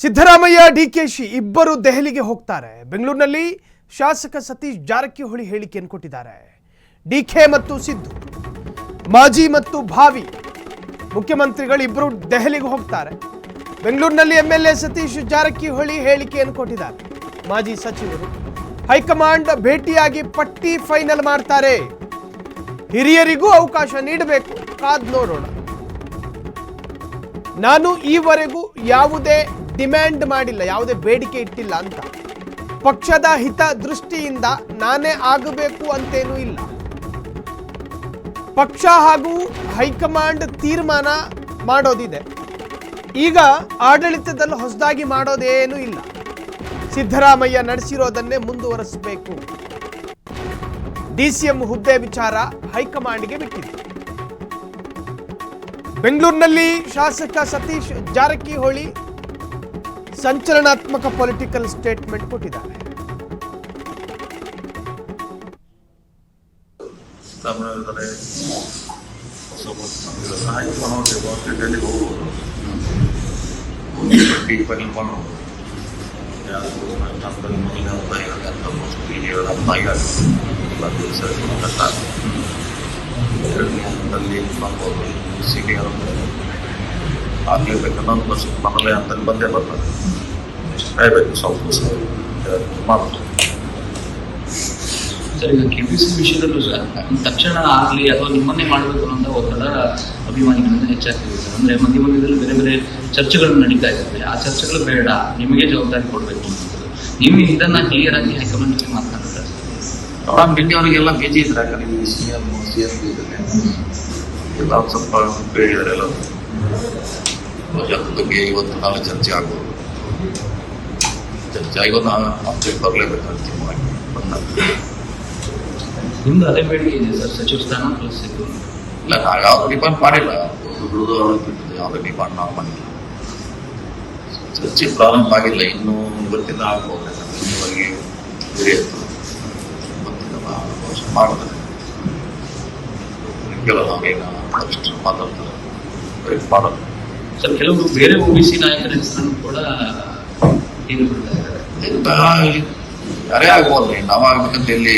ಸಿದ್ದರಾಮಯ್ಯ ಡಿಕೆಶಿ ಇಬ್ಬರು ದೆಹಲಿಗೆ ಹೋಗ್ತಾರೆ. ಬೆಂಗಳೂರಿನಲ್ಲಿ ಶಾಸಕ ಸತೀಶ್ ಜಾರಕಿಹೊಳಿ ಹೇಳಿಕೆಯನ್ನು ಕೊಟ್ಟಿದ್ದಾರೆ. ಡಿಕೆ ಮತ್ತು ಸಿದ್ದು, ಮಾಜಿ ಮತ್ತು ಭಾವಿ ಮುಖ್ಯಮಂತ್ರಿಗಳು ಇಬ್ಬರು ದೆಹಲಿಗೆ ಹೋಗ್ತಾರೆ. ಬೆಂಗಳೂರಿನಲ್ಲಿ ಎಂಎಲ್ಎ ಸತೀಶ್ ಜಾರಕಿಹೊಳಿ ಹೇಳಿಕೆಯನ್ನು ಕೊಟ್ಟಿದ್ದಾರೆ. ಮಾಜಿ ಸಚಿವರು ಹೈಕಮಾಂಡ್ ಭೇಟಿಯಾಗಿ ಪಟ್ಟಿ ಫೈನಲ್ ಮಾಡ್ತಾರೆ. ಹಿರಿಯರಿಗೂ ಅವಕಾಶ ನೀಡಬೇಕು, ಕಾದ್ ನೋಡೋಣ. ನಾನು ಈವರೆಗೂ ಯಾವುದೇ ಡಿಮ್ಯಾಂಡ್ ಮಾಡಿಲ್ಲ, ಯಾವುದೇ ಬೇಡಿಕೆ ಇಟ್ಟಿಲ್ಲ ಅಂತ. ಪಕ್ಷದ ಹಿತ ದೃಷ್ಟಿಯಿಂದ ನಾನೇ ಆಗಬೇಕು ಅಂತೇನೂ ಇಲ್ಲ. ಪಕ್ಷ ಹಾಗೂ ಹೈಕಮಾಂಡ್ ತೀರ್ಮಾನ ಮಾಡೋದಿದೆ. ಈಗ ಆಡಳಿತದಲ್ಲಿ ಹೊಸದಾಗಿ ಮಾಡೋದೇನೂ ಇಲ್ಲ. ಸಿದ್ದರಾಮಯ್ಯ ನಡೆಸಿರೋದನ್ನೇ ಮುಂದುವರಿಸಬೇಕು. ಡಿಸಿಎಂ ಹುದ್ದೆ ವಿಚಾರ ಹೈಕಮಾಂಡ್ಗೆ ಬಿಟ್ಟಿದೆ. ಬೆಂಗಳೂರಿನಲ್ಲಿ ಶಾಸಕ ಸತೀಶ್ ಜಾರಕಿಹೊಳಿ ಸಂಚಲನಾತ್ಮಕ ಪೊಲಿಟಿಕಲ್ ಸ್ಟೇಟ್ಮೆಂಟ್ ಕೊಟ್ಟಿದ್ದಾರೆ. ಆಗಲೇಬೇಕನ್ನೋದು ಮನಲೇ ಅಂತ ಬಂದೇ ಬರ್ತಾರೆ. ಕಾಯಬೇಕು ಸ್ವಲ್ಪ ಮಾಡೋದು. ಸರ್, ಈಗ ಕೆಪಿಸಿ ವಿಷಯದಲ್ಲೂ ಸರ್ ತಕ್ಷಣ ಆಗಲಿ ಅಥವಾ ನಿಮ್ಮನ್ನೇ ಮಾಡಬೇಕು ಅನ್ನೋ ಒತ್ತಡ ಅಭಿಮಾನಿಗಳಿಂದ ಹೆಚ್ಚಾಗ್ತಿದೆ ಸರ್. ಅಂದರೆ ಮಧ್ಯ ಮಧ್ಯದಲ್ಲಿ ಬೇರೆ ಬೇರೆ ಚರ್ಚೆಗಳು ನಡೀತಾ ಇದ್ದಾವೆ. ಆ ಚರ್ಚೆಗಳು ಬೇಡ, ನಿಮಗೆ ಜವಾಬ್ದಾರಿ ಕೊಡಬೇಕು ಅನ್ನೋದು. ನೀವು ಇದನ್ನ ಕ್ಲಿಯರ್ ಆಗಿ ಹೈಕಮಾಂಡ್ ಜೊತೆ ಮಾತನಾಡ್ತಾರೆ. ನಿನ್ನೆ ಅವರಿಗೆಲ್ಲ ಬಿಜಿ ಇದ್ರೆ ನಿಮಗೆ ಸಿಎಂ ಎಲ್ಲ ಸ್ವಲ್ಪ ಹೇಳಿದ್ದಾರೆ. ಎಲ್ಲ ಬಗ್ಗೆ ಇವತ್ತು ನಾಳೆ ಚರ್ಚೆ ಆಗ್ಬೋದು. ಚರ್ಚೆ ಆಗೋದು ಅಪ್ಡೇಟ್ ಬರಲೇಬೇಕಂತ ನಿಮ್ದು ಅದೇ ಬೇಡಿಕೆ ಇದೆ ಸರ್, ಸಚಿವ ಸ್ಥಾನ ಪ್ಲಸ್ ಇದು. ಇಲ್ಲ, ನಾವು ಯಾವ್ದು ಡಿಪಾರ್ಟ್ ಮಾಡಿಲ್ಲ. ಯಾವುದೇ ಡಿಪಾರ್ಟ್ ನಾವು ಮಾಡಿಲ್ಲ. ಚರ್ಚೆ ಪ್ರಾರಂಭ ಆಗಿಲ್ಲ. ಇನ್ನೂ ಇವತ್ತಿಂದ ಆಗ್ಬೋದು. ಇನ್ನೂವರೆಗೆ ಹಿರಿಯತ್ತು ಇವತ್ತಿಂದ ಮಾಡಿದ್ರೆ ಕೆಲವು ನಾವೇನು ಅಷ್ಟು ಮಾತಾಡ್ತಾರೆ ಮಾಡೋದು. ಸರ್, ಕೆಲವರು ಬೇರೆ OBC ನಾಯಕರ ಹೆಸರನ್ನು ಕೂಡ ಯಾರೇ ಆಗ್ಬೋದು. ನಾವಾಗಬೇಕಂತ ಎಲ್ಲಿ